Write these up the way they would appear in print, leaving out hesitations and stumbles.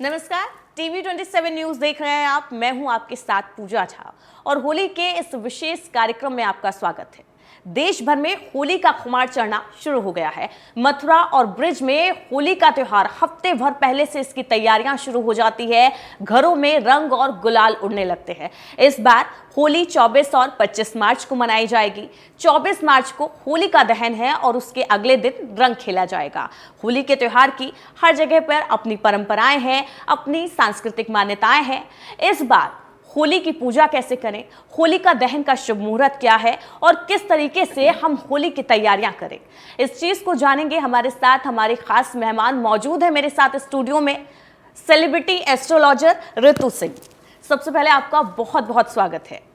नमस्कार, TV 27 news देख रहे हैं आप। मैं हूं आपके साथ पूजा झा और होली के इस विशेष कार्यक्रम में आपका स्वागत है। देश भर में होली का खुमार चढ़ना शुरू हो गया है। मथुरा और ब्रिज में होली का त्योहार हफ्ते भर पहले से इसकी तैयारियां शुरू हो जाती है। घरों में रंग और गुलाल उड़ने लगते हैं। इस बार होली 24 और 25 मार्च को मनाई जाएगी। 24 मार्च को होली का दहन है और उसके अगले दिन रंग खेला जाएगा। होली के त्योहार की हर जगह पर अपनी परंपराएं हैं, अपनी सांस्कृतिक मान्यताएं हैं। इस बार होली की पूजा कैसे करें, होली का दहन का शुभ मुहूर्त क्या है और किस तरीके से हम होली की तैयारियां करें, इस चीज को जानेंगे। हमारे साथ हमारे खास मेहमान मौजूद है मेरे साथ स्टूडियो में, सेलिब्रिटी एस्ट्रोलॉजर ऋतु सिंह। सबसे पहले आपका बहुत बहुत स्वागत है।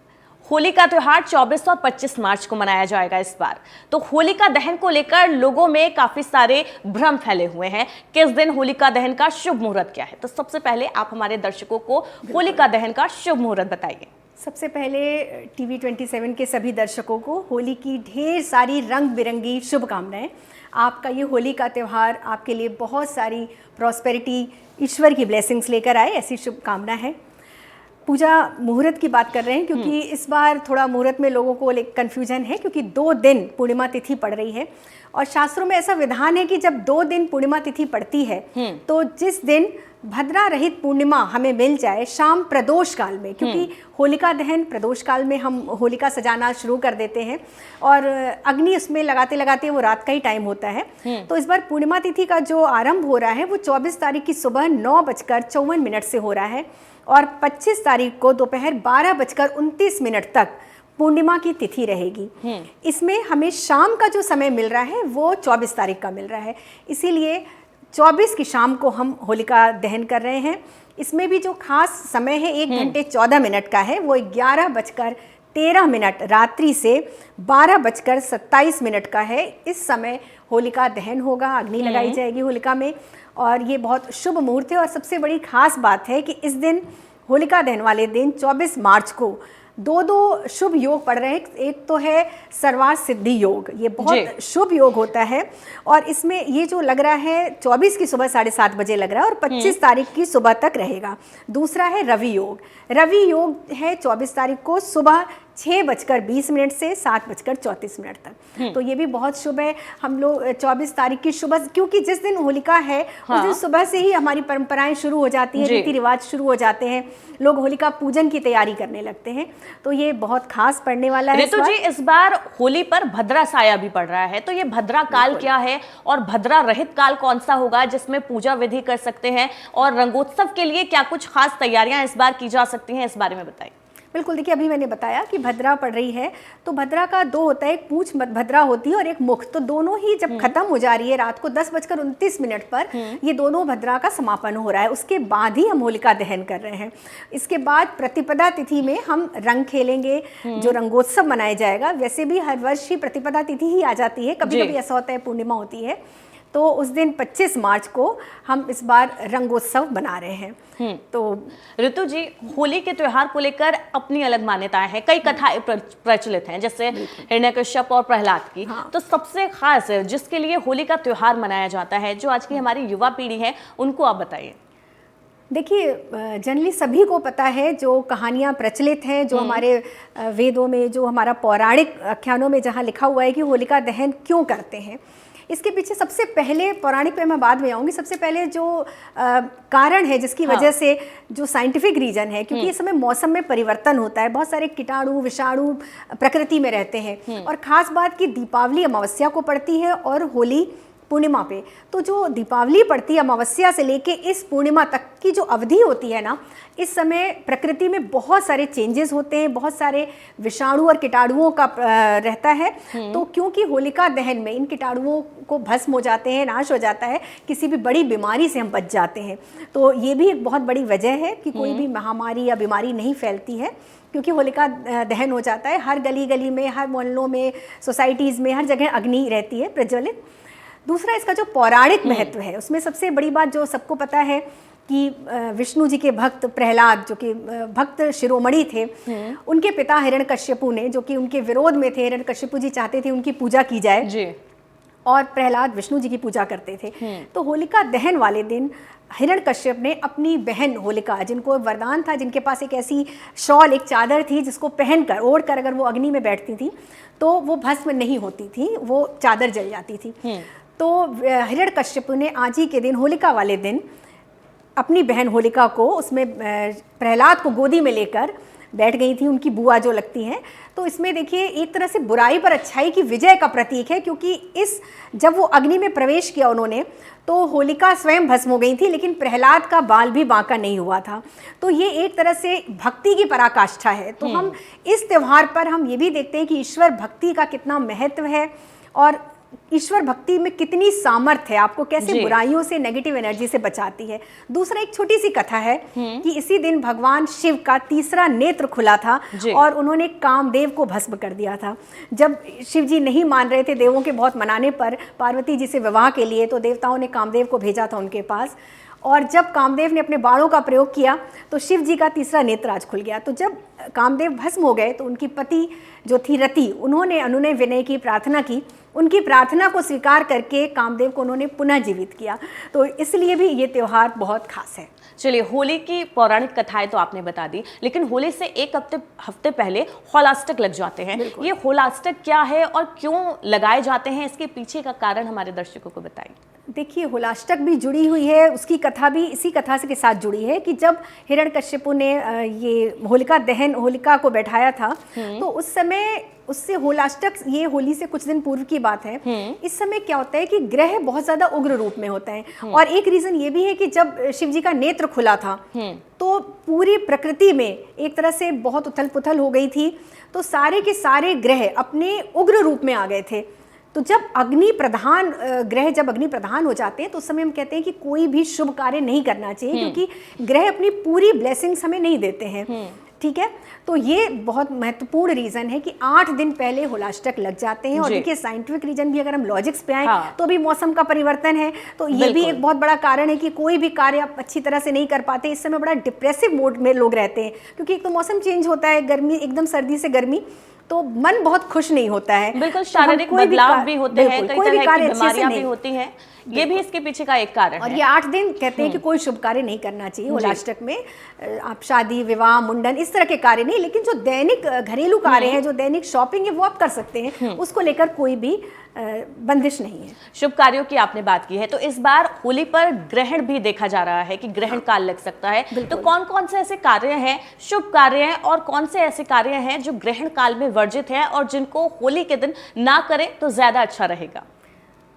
होली का त्योहार 24 और 25 मार्च को मनाया जाएगा इस बार। तो होली का दहन को लेकर लोगों में काफी सारे भ्रम फैले हुए हैं। किस दिन होली का दहन का शुभ मुहूर्त क्या है? तो सबसे पहले आप हमारे दर्शकों को होली का दहन का शुभ मुहूर्त बताइए। सबसे पहले टीवी 27 के सभी दर्शकों को होली की ढेर सारी रंग बिरंगी शुभकामनाएं। आपका ये होली का त्यौहार आपके लिए बहुत सारी प्रॉस्पेरिटी, ईश्वर की ब्लेसिंग्स लेकर आए, ऐसी शुभकामना है। पूजा मुहूर्त की बात कर रहे हैं क्योंकि इस बार थोड़ा मुहूर्त में लोगों को कन्फ्यूजन है क्योंकि 2 दिन पूर्णिमा तिथि पड़ रही है और शास्त्रों में ऐसा विधान है कि जब 2 दिन पूर्णिमा तिथि पड़ती है तो जिस दिन भद्रा रहित पूर्णिमा हमें मिल जाए शाम प्रदोष काल में, क्योंकि होलिका दहन प्रदोष काल में हम होलिका सजाना शुरू कर देते हैं और अग्नि उसमें लगाते लगाते वो रात का ही टाइम होता है। तो इस बार पूर्णिमा तिथि का जो आरंभ हो रहा है वो 24 तारीख की सुबह 9:54 से हो रहा है और 25 तारीख को दोपहर 12:29 तक पूर्णिमा की तिथि रहेगी। इसमें हमें शाम का जो समय मिल रहा है वो 24 तारीख का मिल रहा है, इसीलिए 24 की शाम को हम होलिका दहन कर रहे हैं। इसमें भी जो खास समय है 1 घंटे 14 मिनट का है, वो 11:13 रात्रि से 12:27 का है। इस समय होलिका दहन होगा, अग्नि लगाई जाएगी होलिका में और ये बहुत शुभ मुहूर्त है। और सबसे बड़ी खास बात है कि इस दिन होलिका दहन वाले दिन 24 मार्च को 2 शुभ योग पड़ रहे हैं। एक तो है सर्वार्थ सिद्धि योग, ये बहुत शुभ योग होता है और इसमें ये जो लग रहा है 24 की सुबह 7:30 बजे लग रहा है और 25 तारीख की सुबह तक रहेगा। दूसरा है रवि योग। रवि योग है 24 तारीख को सुबह 6:20 से 7:34 तक। तो ये भी बहुत शुभ है। हम लोग 24 तारीख की सुबह, क्योंकि जिस दिन होलिका है उस दिन सुबह से ही हमारी परंपराएं शुरू हो जाती हैं, रीति रिवाज शुरू हो जाते हैं, लोग होलिका पूजन की तैयारी करने लगते हैं। तो ये बहुत खास पड़ने वाला है। ऋतु जी, इस बार होली पर भद्रा साया भी पड़ रहा है, तो ये भद्रा काल क्या है और भद्रा रहित काल कौन सा होगा जिसमें पूजा विधि कर सकते हैं और रंगोत्सव के लिए क्या कुछ खास तैयारियां इस बार की जा सकती हैं, इस बारे में बताइए। बिल्कुल, देखिए अभी मैंने बताया कि भद्रा पड़ रही है तो भद्रा का 2 होता है, एक पूंछ भद्रा होती है और एक मुख। तो दोनों ही जब खत्म हो जा रही है रात को 10:29 पर ये दोनों भद्रा का समापन हो रहा है, उसके बाद ही हम होलिका दहन कर रहे हैं। इसके बाद प्रतिपदा तिथि में हम रंग खेलेंगे, जो रंगोत्सव मनाया जाएगा। वैसे भी हर वर्ष ही प्रतिपदा तिथि ही आ जाती है, कभी कभी ऐसा होता है पूर्णिमा होती है। तो उस दिन 25 मार्च को हम इस बार रंगोत्सव बना रहे हैं। तो ऋतु जी, होली के त्योहार को लेकर अपनी अलग मान्यताएं हैं, कई कथाएं प्रचलित हैं, जैसे हिरण्यकश्यप और प्रहलाद की। तो सबसे खास जिसके लिए होली का त्योहार मनाया जाता है, जो आज की हमारी युवा पीढ़ी है, उनको आप बताइए। देखिए, जनरली सभी को पता है, जो कहानियाँ प्रचलित हैं, जो हमारे वेदों में, जो हमारा पौराणिक आख्यानों में जहाँ लिखा हुआ है कि होलिका दहन क्यों करते हैं, इसके पीछे सबसे पहले, पौराणिक पे मैं बाद में आऊँगी, सबसे पहले जो कारण है जिसकी वजह से, जो साइंटिफिक रीजन है, क्योंकि इस समय मौसम में परिवर्तन होता है, बहुत सारे कीटाणु विषाणु प्रकृति में रहते हैं और ख़ास बात कि दीपावली अमावस्या को पड़ती है और होली पूर्णिमा पे। तो जो दीपावली पड़ती है अमावस्या से लेके इस पूर्णिमा तक की जो अवधि होती है ना, इस समय प्रकृति में बहुत सारे चेंजेस होते हैं, बहुत सारे विषाणु और कीटाणुओं का रहता है। तो क्योंकि होलिका दहन में इन कीटाणुओं को भस्म हो जाते हैं, नाश हो जाता है, किसी भी बड़ी बीमारी से हम बच जाते हैं। तो ये भी एक बहुत बड़ी वजह है कि कोई भी महामारी या बीमारी नहीं फैलती है, क्योंकि होलिका दहन हो जाता है। हर गली गली में, हर मोहल्लों में, सोसाइटीज़ में, हर जगह अग्नि रहती है प्रज्वलित। दूसरा, इसका जो पौराणिक महत्व है, उसमें सबसे बड़ी बात जो सबको पता है कि विष्णु जी के भक्त प्रहलाद, जो कि भक्त शिरोमणि थे, उनके पिता हिरण्यकश्यपु ने, जो कि उनके विरोध में थे, हिरण्यकश्यपु जी चाहते थे उनकी पूजा की जाए जी। और प्रहलाद विष्णु जी की पूजा करते थे। तो होलिका दहन वाले दिन हिरण्यकश्यप ने अपनी बहन होलिका, जिनको वरदान था, जिनके पास एक ऐसी शॉल, एक चादर थी जिसको पहनकर, ओढ़कर अगर वो अग्नि में बैठती थी तो वो भस्म नहीं होती थी, वो चादर जल जाती थी। तो हिरण्यकश्यप ने आज ही के दिन, होलिका वाले दिन, अपनी बहन होलिका को उसमें प्रहलाद को गोदी में लेकर बैठ गई थी, उनकी बुआ जो लगती हैं। तो इसमें देखिए एक तरह से बुराई पर अच्छाई की विजय का प्रतीक है, क्योंकि जब वो अग्नि में प्रवेश किया उन्होंने, तो होलिका स्वयं भस्म हो गई थी, लेकिन प्रहलाद का बाल भी बांका नहीं हुआ था। तो ये एक तरह से भक्ति की पराकाष्ठा है। तो हम इस त्यौहार पर हम ये भी देखते हैं कि ईश्वर भक्ति का कितना महत्व है और ईश्वर भक्ति में कितनी सामर्थ्य है, आपको कैसे बुराइयों से, नेगेटिव एनर्जी से बचाती है। दूसरा एक छोटी सी कथा है कि इसी दिन भगवान शिव का तीसरा नेत्र खुला था और उन्होंने कामदेव को भस्म कर दिया था। जब शिव जी नहीं मान रहे थे, देवों के बहुत मनाने पर पार्वती जी से विवाह के लिए, तो देवताओं ने कामदेव को भेजा था उनके पास, और जब कामदेव ने अपने बाणों का प्रयोग किया तो शिव जी का तीसरा नेत्र आज खुल गया। तो जब कामदेव भस्म हो गए तो उनकी पति जो थी रति, उन्होंने अनुनय विनय की प्रार्थना की, उनकी प्रार्थना को स्वीकार करके कामदेव को उन्होंने पुनः जीवित किया। तो इसलिए भी ये त्यौहार बहुत खास है। चलिए, होली की पौराणिक कथाएं तो आपने बता दी, लेकिन होली से एक हफ्ते पहले होलाष्टक लग जाते हैं। ये होलाष्टक क्या है और क्यों लगाए जाते हैं, इसके पीछे का कारण हमारे दर्शकों को बताइए। देखिए, होलाष्टक भी जुड़ी हुई है, उसकी कथा भी इसी कथा से के साथ जुड़ी है कि जब हिरण्यकश्यप ने ये होलिका दहन, होलिका को बैठाया था, तो उस समय उससे होलाष्टक, ये होली से कुछ दिन पूर्व की बात है। इस समय क्या होता है कि ग्रह बहुत ज्यादा उग्र रूप में होता है, और एक रीजन ये भी है कि जब शिव जी का नेत्र खुला था तो पूरी प्रकृति में एक तरह से बहुत उथल पुथल हो गई थी, तो सारे के सारे ग्रह अपने उग्र रूप में आ गए थे। तो जब अग्नि प्रधान ग्रह जब अग्नि प्रधान हो जाते हैं तो उस समय हम कहते हैं कि कोई भी शुभ कार्य नहीं करना चाहिए, क्योंकि ग्रह अपनी पूरी ब्लेसिंग्स हमें नहीं देते हैं। ठीक है, तो ये बहुत महत्वपूर्ण रीजन है कि 8 दिन पहले होलाष्टक लग जाते हैं। और देखिए, साइंटिफिक रीजन भी अगर हम लॉजिक्स पे आए तो भी मौसम का परिवर्तन है, तो ये भी एक बहुत बड़ा कारण है कि कोई भी कार्य आप अच्छी तरह से नहीं कर पाते। इस समय बड़ा डिप्रेसिव मोड में लोग रहते हैं, क्योंकि एक तो मौसम चेंज होता है, गर्मी एकदम, सर्दी से गर्मी, तो मन बहुत खुश नहीं होता है। बिल्कुल, शारीरिक बदलाव भी होते हैं, कई तरह की बीमारियां भी होती हैं, ये भी इसके पीछे का एक कारण है। और ये 8 दिन कहते हैं कि कोई शुभ कार्य नहीं करना चाहिए होलाष्टक में। आप शादी, विवाह, मुंडन, इस तरह के कार्य नहीं, लेकिन जो दैनिक घरेलू कार्य है, जो दैनिक शॉपिंग है, वो आप कर सकते हैं, उसको लेकर कोई भी बंदिश नहीं है। शुभ कार्यों की आपने बात की है, तो इस बार होली पर ग्रहण भी देखा जा रहा है कि ग्रहण काल लग सकता है। तो कौन कौन से ऐसे कार्य हैं, शुभ कार्य हैं, और कौन से ऐसे कार्य हैं जो ग्रहण काल में वर्जित है और जिनको होली के दिन ना करें तो ज्यादा अच्छा रहेगा?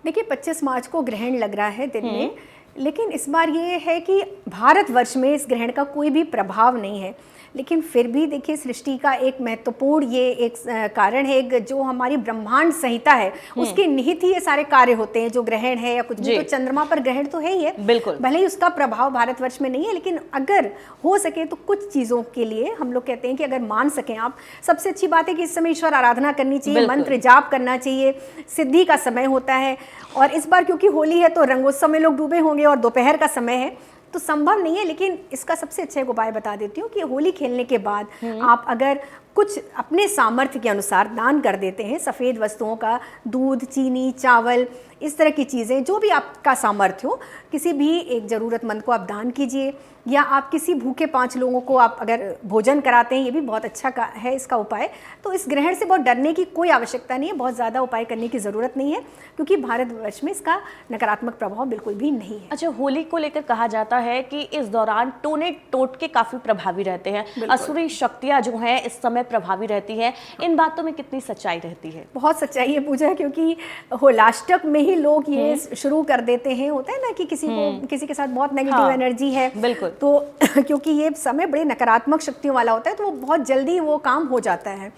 देखिए, 25 मार्च को ग्रहण लग रहा है दिन में, लेकिन इस बार ये है कि भारतवर्ष में इस ग्रहण का कोई भी प्रभाव नहीं है, लेकिन फिर भी देखिए, सृष्टि का एक महत्वपूर्ण ये एक कारण है, एक जो हमारी ब्रह्मांड संहिता है, उसके निहित ही ये सारे कार्य होते हैं, जो ग्रहण है या कुछ भी। तो चंद्रमा पर ग्रहण तो है ही है, बिल्कुल, भले ही उसका प्रभाव भारतवर्ष में नहीं है, लेकिन अगर हो सके तो कुछ चीज़ों के लिए हम लोग कहते हैं कि अगर मान सकें आप, सबसे अच्छी बात है कि इस समय ईश्वर आराधना करनी चाहिए, मंत्र जाप करना चाहिए, सिद्धि का समय होता है। और इस बार क्योंकि होली है तो रंगोत्सव में लोग डूबे होंगे और दोपहर का समय है, तो संभव नहीं है, लेकिन इसका सबसे अच्छा एक उपाय बता देती हूँ कि होली खेलने के बाद आप अगर कुछ अपने सामर्थ्य के अनुसार दान कर देते हैं, सफ़ेद वस्तुओं का, दूध, चीनी, चावल, इस तरह की चीज़ें, जो भी आपका सामर्थ्य हो, किसी भी एक ज़रूरतमंद को आप दान कीजिए, या आप किसी भूखे 5 लोगों को आप अगर भोजन कराते हैं, ये भी बहुत अच्छा है इसका उपाय। तो इस ग्रहण से बहुत डरने की कोई आवश्यकता नहीं है, बहुत ज़्यादा उपाय करने की ज़रूरत नहीं है, क्योंकि भारतवर्ष में इसका नकारात्मक प्रभाव बिल्कुल भी नहीं है। अच्छा, होली को लेकर कहा जाता है कि इस दौरान टोने टोटके काफ़ी प्रभावी रहते हैं, असुरी शक्तियाँ जो हैं इस समय प्रभावी रहती हैं, इन बातों में कितनी सच्चाई रहती है? बहुत सच्चाई है पूजा, क्योंकि होलाष्टक में ही लोग ये शुरू कर देते हैं। होता है ना कि किसी के साथ बहुत नेगेटिव एनर्जी है, बिल्कुल, तो क्योंकि ये समय बड़े नकारात्मक शक्तियों वाला होता है, तो वो बहुत जल्दी वो काम हो जाता है।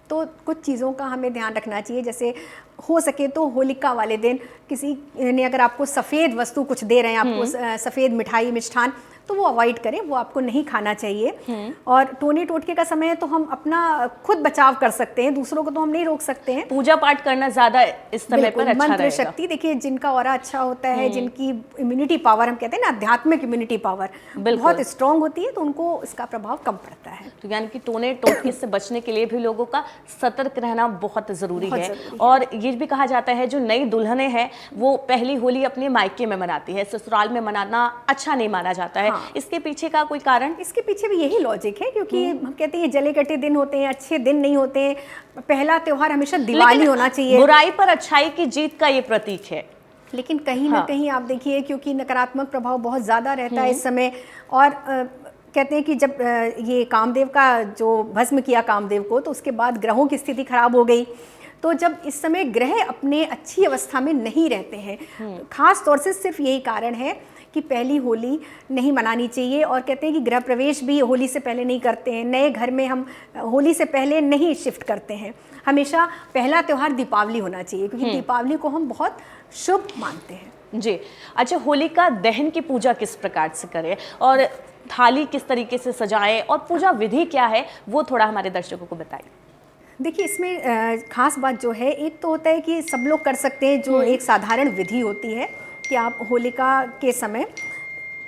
तो कुछ चीज़ों का हमें ध्यान रखना चाहिए, जैसे हो सके तो होलिका वाले दिन किसी ने अगर आपको सफ़ेद वस्तु कुछ दे रहे हैं, आपको सफ़ेद मिठाई, मिष्ठान, तो वो अवॉइड करें, वो आपको नहीं खाना चाहिए। और टोने टोटके का समय है तो हम अपना खुद बचाव कर सकते हैं, दूसरों को तो हम नहीं रोक सकते हैं। पूजा पाठ करना ज्यादा इस समय पर अच्छा मंत्र रहेगा। शक्ति, देखिए जिनका ऑरा अच्छा होता है, जिनकी इम्यूनिटी पावर हम कहते हैं ना, आध्यात्मिक इम्यूनिटी पावर बहुत स्ट्रांग होती है, तो उनको इसका प्रभाव कम पड़ता है। तो यानी कि टोने टोटके से बचने के लिए भी लोगों का सतर्क रहना बहुत जरूरी है। और ये भी कहा जाता है जो नई दुल्हनें हैं वो पहली होली अपने मायके में मनाती है, ससुराल में मनाना अच्छा नहीं माना जाता है। इसके पीछे का कोई कारण? इसके पीछे भी यही लॉजिक है, क्योंकि हम कहते हैं जले कटे दिन होते हैं, अच्छे दिन नहीं होते हैं। पहला त्योहार हमेशा दिवाली होना चाहिए। बुराई पर अच्छाई की जीत का ये प्रतीक है। लेकिन कहीं ना कहीं आप देखिए, क्योंकि नकारात्मक प्रभाव बहुत ज़्यादा रहता है इस समय, और कहते हैं कि जब ये कामदेव का जो भस्म किया कामदेव को, तो उसके बाद ग्रहों की स्थिति खराब हो गई। तो जब इस समय ग्रह अपने अच्छी अवस्था में नहीं रहते हैं, खास तौर से सिर्फ यही कारण है कि पहली होली नहीं मनानी चाहिए। और कहते हैं कि गृह प्रवेश भी होली से पहले नहीं करते हैं, नए घर में हम होली से पहले नहीं शिफ्ट करते हैं। हमेशा पहला त्यौहार दीपावली होना चाहिए, क्योंकि दीपावली को हम बहुत शुभ मानते हैं। जी अच्छा, होलिका दहन की पूजा किस प्रकार से करें और थाली किस तरीके से सजाएं और पूजा विधि क्या है, वो थोड़ा हमारे दर्शकों को बताइए। देखिए, इसमें खास बात जो है, एक तो होता है कि सब लोग कर सकते हैं, जो एक साधारण विधि होती है कि आप होलिका के समय,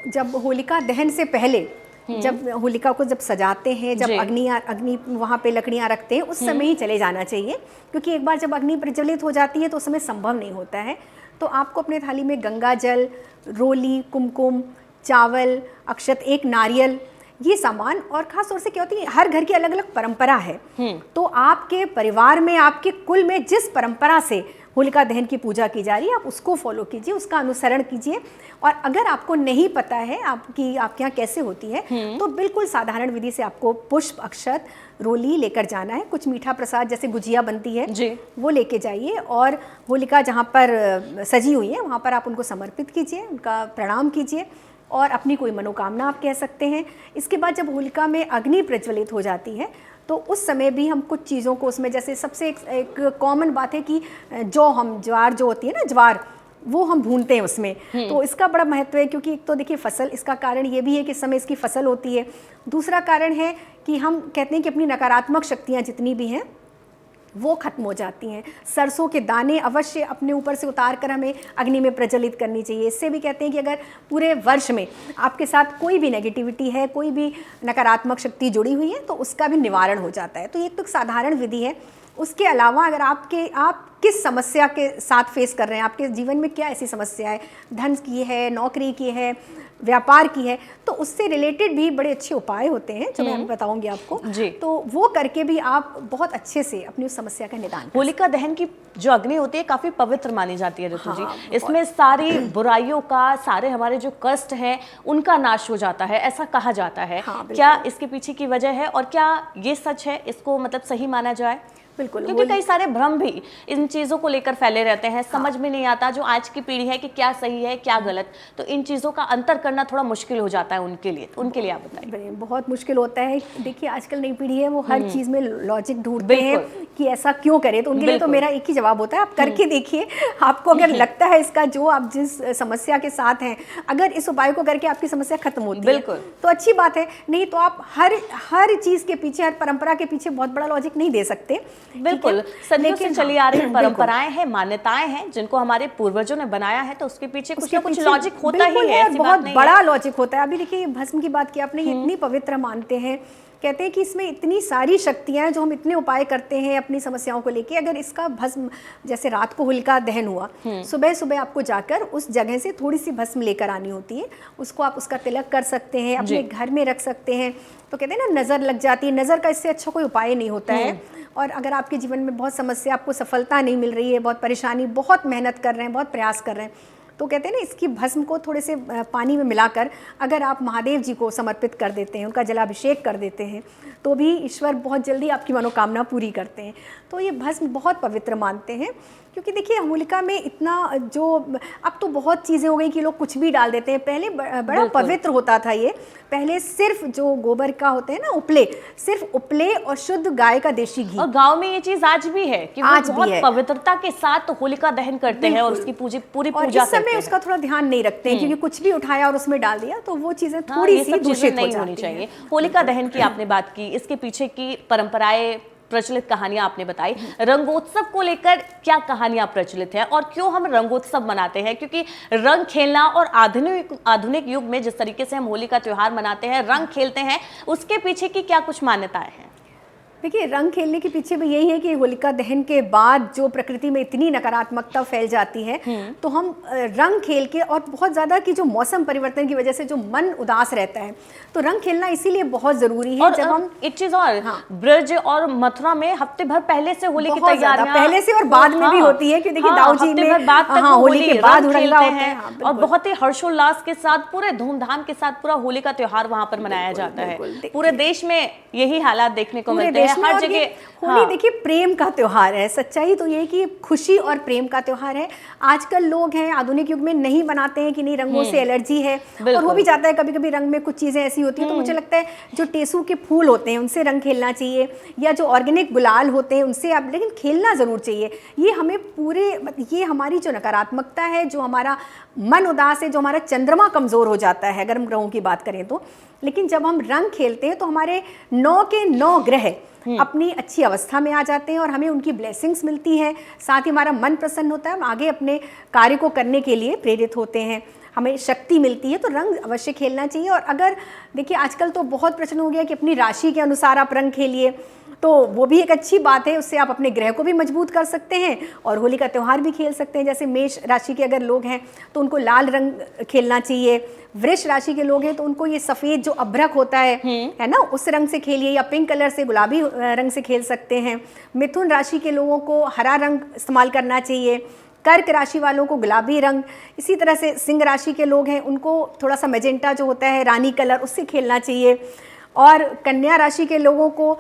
जब होलिका दहन से पहले, जब होलिका को जब सजाते हैं, जब अग्नि वहाँ पे लकड़ियाँ रखते हैं, उस समय ही चले जाना चाहिए, क्योंकि एक बार जब अग्नि प्रज्वलित हो जाती है तो उस समय संभव नहीं होता है। तो आपको अपने थाली में गंगा जल, रोली, कुमकुम, चावल, अक्षत, एक नारियल, ये सामान, और खास तौर से क्या होती है, हर घर की अलग अलग परंपरा है। तो आपके परिवार में, आपके कुल में जिस परंपरा से होलिका दहन की पूजा की जा रही है, आप उसको फॉलो कीजिए, उसका अनुसरण कीजिए। और अगर आपको नहीं पता है आपके यहाँ कैसे होती है, तो बिल्कुल साधारण विधि से आपको पुष्प, अक्षत, रोली लेकर जाना है। कुछ मीठा प्रसाद जैसे गुजिया बनती है जी, वो लेके जाइए, और होलिका जहाँ पर सजी हुई है वहाँ पर आप उनको समर्पित कीजिए, उनका प्रणाम कीजिए और अपनी कोई मनोकामना आप कह सकते हैं। इसके बाद जब होलिका में अग्नि प्रज्वलित हो जाती है, तो उस समय भी हम कुछ चीज़ों को उसमें, जैसे सबसे एक कॉमन बात है कि ज्वार जो होती है ना, ज्वार, वो हम भूनते हैं उसमें। तो इसका बड़ा महत्व है, क्योंकि एक तो देखिए फसल, इसका कारण ये भी है कि इस समय इसकी फसल होती है। दूसरा कारण है कि हम कहते हैं कि अपनी नकारात्मक शक्तियाँ जितनी भी हैं वो खत्म हो जाती हैं। सरसों के दाने अवश्य अपने ऊपर से उतार कर हमें अग्नि में प्रज्वलित करनी चाहिए। इससे भी कहते हैं कि अगर पूरे वर्ष में आपके साथ कोई भी नेगेटिविटी है, कोई भी नकारात्मक शक्ति जुड़ी हुई है, तो उसका भी निवारण हो जाता है। तो ये तो एक साधारण विधि है। उसके अलावा अगर आप किस समस्या के साथ फेस कर रहे हैं, आपके जीवन में क्या ऐसी समस्या है, धन की है, नौकरी की है, व्यापार की है, तो उससे रिलेटेड भी बड़े अच्छे उपाय होते हैं जो मैं बताऊंगी आपको जी। तो वो करके भी आप बहुत अच्छे से अपनी उस समस्या का निदान। होलिका दहन की जो अग्नि होती है काफी पवित्र मानी जाती है ऋतु जी। इसमें सारी बुराइयों का, सारे हमारे जो कष्ट हैं उनका नाश हो जाता है, ऐसा कहा जाता है। क्या इसके पीछे की वजह है और क्या ये सच है, इसको मतलब सही माना जाए? बिल्कुल, क्योंकि कई सारे भ्रम भी इन चीज़ों को लेकर फैले रहते हैं। समझ में नहीं आता जो आज की पीढ़ी है कि क्या सही है क्या गलत, तो इन चीज़ों का अंतर करना थोड़ा मुश्किल हो जाता है उनके लिए आप बताइए। बहुत मुश्किल होता है। देखिए आजकल नई पीढ़ी है, वो हर चीज़ में लॉजिक ढूंढते हैं कि ऐसा क्यों करें, तो उनके लिए तो मेरा एक ही जवाब होता है, आप करके देखिए। आपको अगर लगता है इसका, जो आप जिस समस्या के साथ हैं, अगर इस उपाय को करके आपकी समस्या खत्म होती है तो अच्छी बात है, नहीं तो आप हर चीज़ के पीछे, हर परंपरा के पीछे बहुत बड़ा लॉजिक नहीं दे सकते। बिल्कुल, सदियों से चली आ रही परंपराएं हैं, मान्यताएं हैं जिनको हमारे पूर्वजों ने बनाया है, तो उसके पीछे कुछ ना कुछ लॉजिक होता ही है, बहुत बड़ा लॉजिक होता है। अभी देखिए भस्म की बात की आपने, इतनी पवित्र मानते हैं, कहते हैं कि इसमें इतनी सारी शक्तियां हैं, जो हम इतने उपाय करते हैं अपनी समस्याओं को लेके। अगर इसका भस्म, जैसे रात को होलिका दहन हुआ, सुबह सुबह आपको जाकर उस जगह से थोड़ी सी भस्म लेकर आनी होती है, उसको आप उसका तिलक कर सकते हैं, अपने घर में रख सकते हैं। तो कहते हैं ना, नज़र लग जाती है, नज़र का इससे अच्छा कोई उपाय नहीं होता है। और अगर आपके जीवन में बहुत समस्या, आपको सफलता नहीं मिल रही है, बहुत परेशानी, बहुत मेहनत कर रहे हैं, बहुत प्रयास कर रहे हैं, तो कहते हैं ना, इसकी भस्म को थोड़े से पानी में मिलाकर अगर आप महादेव जी को समर्पित कर देते हैं, उनका जलाभिषेक कर देते हैं, तो भी ईश्वर बहुत जल्दी आपकी मनोकामना पूरी करते हैं। तो ये भस्म बहुत पवित्र मानते हैं, क्योंकि देखिए होलिका में इतना, जो अब तो बहुत चीज़ें हो गई कि लोग कुछ भी डाल देते हैं। पहले बड़ा पवित्र होता था ये। पहले सिर्फ जो गोबर का होते हैं ना, उपले, सिर्फ उपले और शुद्ध गाय का देशी घी। और गांव में ये चीज़ आज भी है कि वो बहुत पवित्रता के साथ होलिका दहन करते हैं और उसकी पूरी पूजा करते हैं। करते हैं। उसका थोड़ा ध्यान नहीं रखते हैं, क्योंकि कुछ भी उठाया और उसमें डाल दिया तो वो चीजें हाँ, थोड़ी ये सी सब चीजें दूषित हो नहीं होनी जाती चाहिए। हैं। होलिका दहन की आपने बात की, इसके पीछे की परंपराएं, प्रचलित कहानियां आपने बताई। रंगोत्सव को लेकर क्या कहानियां प्रचलित है और क्यों हम रंगोत्सव मनाते हैं? क्योंकि रंग खेलना और आधुनिक युग में जिस तरीके से हम होली का त्योहार मनाते हैं, रंग खेलते हैं, उसके पीछे की क्या कुछ मान्यताएं हैं? देखिए, रंग खेलने के पीछे भी यही है कि होलिका दहन के बाद जो प्रकृति में इतनी नकारात्मकता फैल जाती है, तो हम रंग खेल के, और बहुत ज़्यादा कि जो मौसम परिवर्तन की वजह से जो मन उदास रहता है, तो रंग खेलना इसीलिए बहुत ज़रूरी है। और जब हम एक चीज और, हाँ, ब्रज और मथुरा में हफ्ते भर पहले से होली की बहुत ज़्यादा तैयारियां पहले से और बाद में भी होती है, क्योंकि देखिए दाऊ जी हफ्ते में भर बाद तक वो होली के बाद रंग हुड़ंगा खेलते होता है। हैं और बिल्कुल। बहुत ही हर्षोल्लास के साथ, पूरे धूमधाम के साथ पूरा होली का त्योहार वहां पर मनाया जाता है। पूरे देश में यही हालात देखने को मिलते हैं, हर जगह। होली देखिए प्रेम का त्योहार है, सच्चाई तो ये कि खुशी और प्रेम का त्योहार है। आजकल लोग हैं आधुनिक युग में नहीं बनाते हैं कि नहीं, रंगों से एलर्जी है, और हो भी जाता है कभी कभी, रंग में कुछ चीज़ें ऐसी होती हैं। तो मुझे लगता है जो टेसू के फूल होते हैं उनसे रंग खेलना चाहिए, या जो ऑर्गेनिक गुलाल होते हैं उनसे आप, लेकिन खेलना ज़रूर चाहिए। ये हमें ये हमारी जो नकारात्मकता है, जो हमारा मन उदास है, जो हमारा चंद्रमा कमज़ोर हो जाता है अगर हम ग्रहों की बात करें तो, लेकिन जब हम रंग खेलते हैं तो हमारे 9 के 9 ग्रह अपनी अच्छी अवस्था में आ जाते हैं और हमें उनकी ब्लेसिंग्स मिलती है। साथ ही हमारा मन प्रसन्न होता है, हम आगे अपने कार्य को करने के लिए प्रेरित होते हैं, हमें शक्ति मिलती है। तो रंग अवश्य खेलना चाहिए। और अगर देखिए आजकल तो बहुत प्रचलन हो गया कि अपनी राशि के अनुसार आप रंग खेलिए, तो वो भी एक अच्छी बात है। उससे आप अपने ग्रह को भी मजबूत कर सकते हैं और होली का त्यौहार भी खेल सकते हैं। जैसे मेष राशि के अगर लोग हैं तो उनको लाल रंग खेलना चाहिए। वृष राशि के लोग हैं तो उनको ये सफ़ेद जो अभ्रक होता है ना, उस रंग से खेलिए, या पिंक कलर से, गुलाबी रंग से खेल सकते हैं। मिथुन राशि के लोगों को हरा रंग इस्तेमाल करना चाहिए। कर्क राशि वालों को गुलाबी रंग। इसी तरह से सिंह राशि के लोग हैं उनको थोड़ा सा मैजेंटा जो होता है, रानी कलर, उससे खेलना चाहिए। और कन्या राशि के लोगों को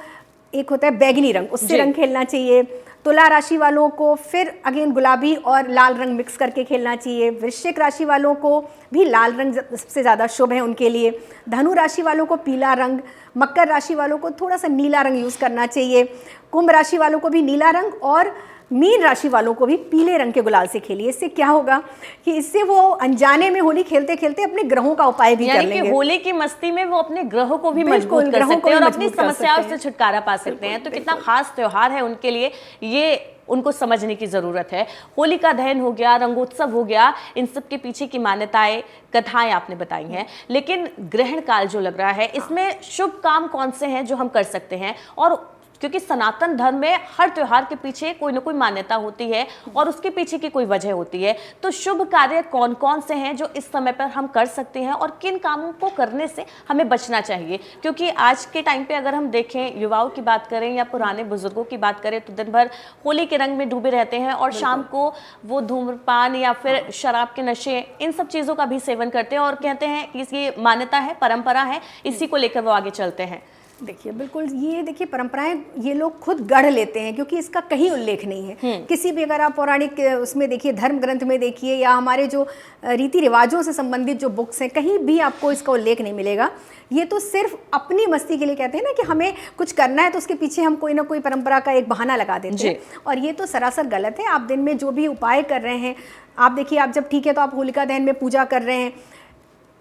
एक होता है बैगनी रंग, उससे रंग खेलना चाहिए। तुला राशि वालों को फिर अगेन गुलाबी और लाल रंग मिक्स करके खेलना चाहिए। वृश्चिक राशि वालों को भी लाल रंग सबसे ज़्यादा शुभ है उनके लिए। धनु राशि वालों को पीला रंग। मकर राशि वालों को थोड़ा सा नीला रंग यूज़ करना चाहिए। कुंभ राशि वालों को भी नीला रंग, और मीन राशि वालों को भी पीले रंग के गुलाल से खेलिए। इससे क्या होगा कि इससे वो अनजाने में होली खेलते खेलते अपने ग्रहों का उपाय भी कर लेंगे। यानी कि होली की मस्ती में वो अपने ग्रहों को भी मजबूत कर सकते हैं और अपनी समस्याओं से छुटकारा पा सकते हैं। तो कितना खास त्योहार है उनके लिए, ये उनको समझने की जरूरत है। होली का दहन हो गया, रंगोत्सव हो गया, इन सब के पीछे की मान्यताएं, कथाएं आपने बताई हैं। लेकिन ग्रहण काल जो लग रहा है, इसमें शुभ काम कौन से हैं जो हम कर सकते हैं? और क्योंकि सनातन धर्म में हर त्योहार के पीछे कोई ना कोई मान्यता होती है और उसके पीछे की कोई वजह होती है, तो शुभ कार्य कौन कौन से हैं जो इस समय पर हम कर सकते हैं और किन कामों को करने से हमें बचना चाहिए? क्योंकि आज के टाइम पे अगर हम देखें, युवाओं की बात करें या पुराने बुजुर्गों की बात करें, तो दिन भर होली के रंग में डूबे रहते हैं और शाम को वो धूम्रपान या फिर शराब के नशे, इन सब चीज़ों का भी सेवन करते हैं और कहते हैं कि इसकी मान्यता है, परंपरा है, इसी को लेकर वो आगे चलते हैं। देखिए बिल्कुल, ये देखिए परंपराएं ये लोग खुद गढ़ लेते हैं, क्योंकि इसका कहीं उल्लेख नहीं है किसी भी, अगर आप पौराणिक उसमें देखिए, धर्म ग्रंथ में देखिए, या हमारे जो रीति रिवाजों से संबंधित जो बुक्स हैं, कहीं भी आपको इसका उल्लेख नहीं मिलेगा। ये तो सिर्फ अपनी मस्ती के लिए कहते हैं ना, कि हमें कुछ करना है तो उसके पीछे हम कोई ना कोई परंपरा का एक बहाना लगा देते हैं, और ये तो सरासर गलत है। आप दिन में जो भी उपाय कर रहे हैं, आप देखिए, आप जब ठीक है तो आप होलिका दहन में पूजा कर रहे हैं,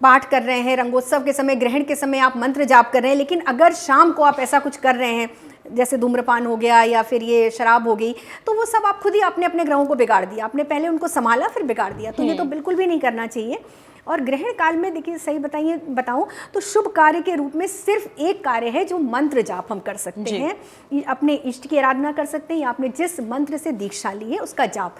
पाठ कर रहे हैं, रंगोत्सव के समय, ग्रहण के समय आप मंत्र जाप कर रहे हैं, लेकिन अगर शाम को आप ऐसा कुछ कर रहे हैं, जैसे धूम्रपान हो गया या फिर ये शराब हो गई, तो वो सब आप खुद ही आपने अपने ग्रहों को बिगाड़ दिया। आपने पहले उनको संभाला फिर बिगाड़ दिया, तो ये तो बिल्कुल भी नहीं करना चाहिए। और ग्रहण काल में देखिए, सही बताऊं तो शुभ कार्य के रूप में सिर्फ एक कार्य है जो मंत्र जाप हम कर सकते हैं। अपने इष्ट की आराधना कर सकते हैं, या आपने जिस मंत्र से दीक्षा ली है उसका जाप।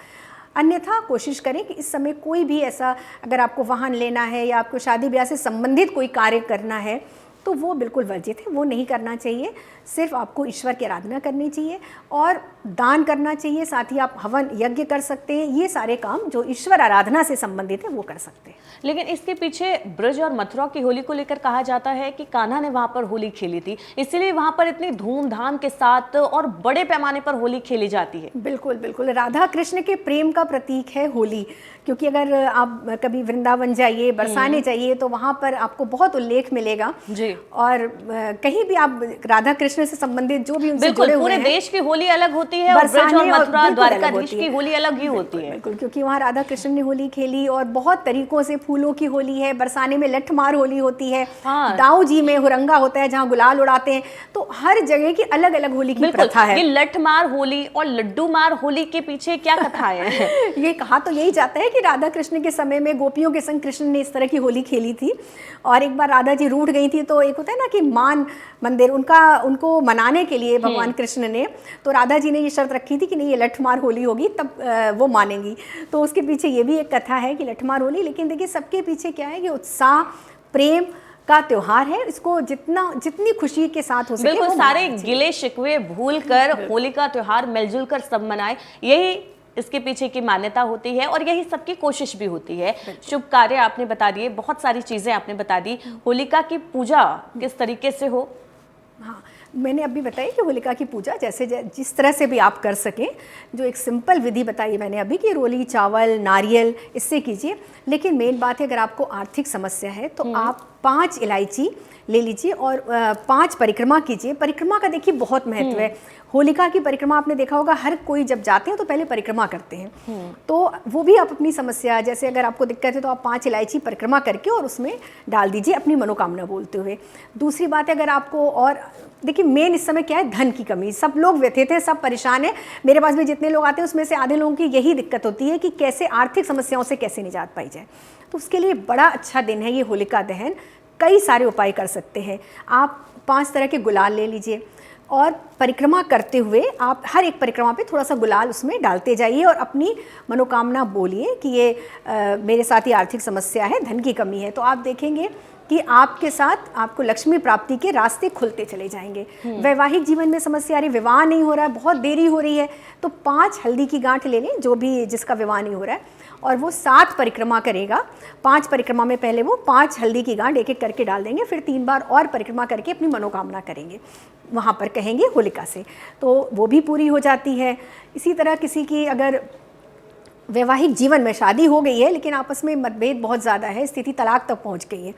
अन्यथा कोशिश करें कि इस समय कोई भी ऐसा, अगर आपको वाहन लेना है या आपको शादी ब्याह से संबंधित कोई कार्य करना है, तो वो बिल्कुल वर्जित है, वो नहीं करना चाहिए। सिर्फ आपको ईश्वर की आराधना करनी चाहिए और दान करना चाहिए। साथ ही आप हवन यज्ञ कर सकते हैं। ये सारे काम जो ईश्वर आराधना से संबंधित है वो कर सकते हैं। लेकिन इसके पीछे ब्रज और मथुरा की होली को लेकर कहा जाता है कि कान्हा ने वहां पर होली खेली थी, इसलिए वहां पर इतनी धूमधाम के साथ और बड़े पैमाने पर होली खेली जाती है। बिल्कुल बिल्कुल, राधा कृष्ण के प्रेम का प्रतीक है होली। क्योंकि अगर आप कभी वृंदावन जाइए, बरसाने जाइए, तो वहाँ पर आपको बहुत उल्लेख मिलेगा जी। और कहीं भी आप राधा कृष्ण से संबंधित जो भी उनसे जुड़े हुए हैं, पूरे देश की होली अलग होती होती है और ब्रज और मथुरा बिल्कुल द्वारकाधीश की होली अलग ही होती है। बिल्कुल, क्योंकि वहाँ राधा कृष्ण ने होली खेली और बहुत तरीकों से, फूलों की होली है, बरसाने में लठमार होली होती है, दाऊ जी में हुरंगा होता है जहाँ गुलाल उड़ाते हैं। तो हर जगह की अलग अलग होली की प्रथा है। ये लठमार होली और लड्डू मार होली के पीछे क्या कथाएं हैं? ये कहा तो यही जाता है कि राधा कृष्ण के समय में गोपियों के संग कृष्ण ने इस तरह की होली खेली थी और एक बार राधा जी रूठ गई थी। तो एक होता है ना कि मान मंदिर उनको मनाने के लिए भगवान कृष्ण ने, तो राधा जी ने ये शर्त रखी थी कि नहीं, ये लठमार होली होगी तब वो मानेंगी। तो उसके पीछे ये भी एक कथा है कि लठमार होली। लेकिन देखिए सबके पीछे क्या है कि उत्साह, प्रेम का त्योहार है। इसको जितनी खुशी के साथ हो सके बिल्कुल, सारे गिले शिकवे भूल कर होली का त्योहार मिलजुल कर सब मनाए, यही इसके पीछे की मान्यता होती है और यही सबकी कोशिश भी होती है। शुभ कार्य आपने बता दिए, बहुत सारी चीजें आपने बता दी। होलिका की पूजा किस तरीके से हो? हाँ, मैंने अभी बताई कि होलिका की पूजा जैसे जिस तरह से भी आप कर सकें, जो एक सिंपल विधि बताई मैंने अभी कि रोली, चावल, नारियल, इससे कीजिए। लेकिन मेन बात है, अगर आपको आर्थिक समस्या है तो आप 5 इलायची ले लीजिए और 5 परिक्रमा कीजिए। परिक्रमा का देखिए बहुत महत्व है। होलिका की परिक्रमा आपने देखा होगा, हर कोई जब जाते हैं तो पहले परिक्रमा करते हैं। तो वो भी आप अपनी समस्या, जैसे अगर आपको दिक्कत है तो आप 5 इलायची परिक्रमा करके और उसमें डाल दीजिए अपनी मनोकामना बोलते हुए। दूसरी बात है, अगर आपको, और देखिए मेन इस समय क्या है, धन की कमी। सब लोग व्यथित हैं, सब परेशान हैं। मेरे पास भी जितने लोग आते हैं उसमें से आधे लोगों की यही दिक्कत होती है कि कैसे आर्थिक समस्याओं से कैसे निजात पाई जाए। तो उसके लिए बड़ा अच्छा दिन है ये होलिका दहन। कई सारे उपाय कर सकते हैं आप। 5 तरह के गुलाल ले लीजिए और परिक्रमा करते हुए आप हर एक परिक्रमा पे थोड़ा सा गुलाल उसमें डालते जाइए और अपनी मनोकामना बोलिए कि ये मेरे साथ ही आर्थिक समस्या है, धन की कमी है। तो आप देखेंगे कि आपके साथ आपको लक्ष्मी प्राप्ति के रास्ते खुलते चले जाएंगे। वैवाहिक जीवन में समस्या आ रही, विवाह नहीं हो रहा है, बहुत देरी हो रही है, तो 5 हल्दी की गांठ ले लें, जो भी जिसका विवाह नहीं हो रहा है, और वो 7 परिक्रमा करेगा। 5 परिक्रमा में पहले वो 5 हल्दी की गांठ एक एक करके डाल देंगे, फिर 3 बार और परिक्रमा करके अपनी मनोकामना करेंगे, वहाँ पर कहेंगे होलिका से, तो वो भी पूरी हो जाती है। इसी तरह किसी की अगर वैवाहिक जीवन में शादी हो गई है लेकिन आपस में मतभेद बहुत ज़्यादा है, स्थिति तलाक तक पहुँच गई है,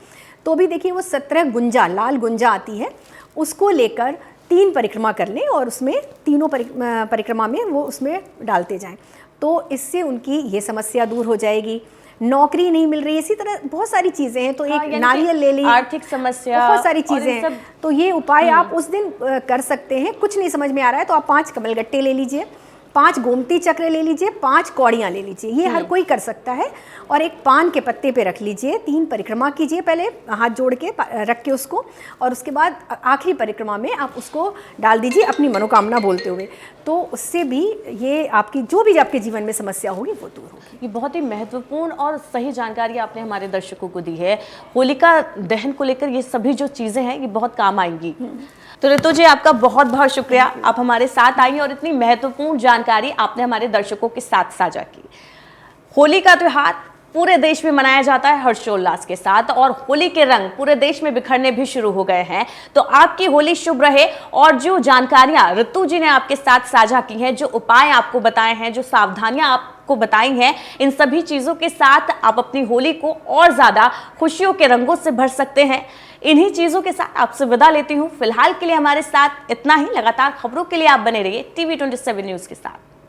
तो भी देखिए वो 17 गुंजा, लाल गुंजा आती है, उसको लेकर 3 परिक्रमा कर लें और उसमें तीनों परिक्रमा में वो उसमें डालते जाएं। तो इससे उनकी ये समस्या दूर हो जाएगी। नौकरी नहीं मिल रही है, इसी तरह बहुत सारी चीज़ें हैं, तो एक नारियल ले ली, आर्थिक समस्या, बहुत सारी चीज़ें हैं। तो ये उपाय आप उस दिन कर सकते हैं। कुछ नहीं समझ में आ रहा है तो आप 5 कमलगट्टे ले लीजिए, 5 गोमती चक्र ले लीजिए, 5 कौड़ियाँ ले लीजिए, ये हर कोई कर सकता है। और एक पान के पत्ते पे रख लीजिए, 3 परिक्रमा कीजिए, पहले हाथ जोड़ के रख के उसको, और उसके बाद आखिरी परिक्रमा में आप उसको डाल दीजिए अपनी मनोकामना बोलते हुए। तो उससे भी ये आपकी जो भी आपके जीवन में समस्या होगी वो दूर होगी। ये बहुत ही महत्वपूर्ण और सही जानकारी आपने हमारे दर्शकों को दी है। होलिका दहन को लेकर ये सभी जो चीज़ें हैं ये बहुत काम आएंगी। तो ऋतु जी, आपका बहुत बहुत शुक्रिया, आप हमारे साथ आई और इतनी महत्वपूर्ण जानकारी आपने हमारे दर्शकों के साथ साझा की। होली का त्योहार पूरे देश में मनाया जाता है हर्षोल्लास के साथ और होली के रंग पूरे देश में बिखरने भी शुरू हो गए हैं। तो आपकी होली शुभ रहे। और जो जानकारियां ऋतु जी ने आपके साथ साझा की हैं, जो उपाय आपको बताए हैं, जो सावधानियां आपको बताई हैं, इन सभी चीजों के साथ आप अपनी होली को और ज्यादा खुशियों के रंगों से भर सकते हैं। इन्हीं चीजों के साथ आपसे विदा लेती हूं। फिलहाल के लिए हमारे साथ इतना ही। लगातार खबरों के लिए आप बने रहिए TV 27 न्यूज के साथ।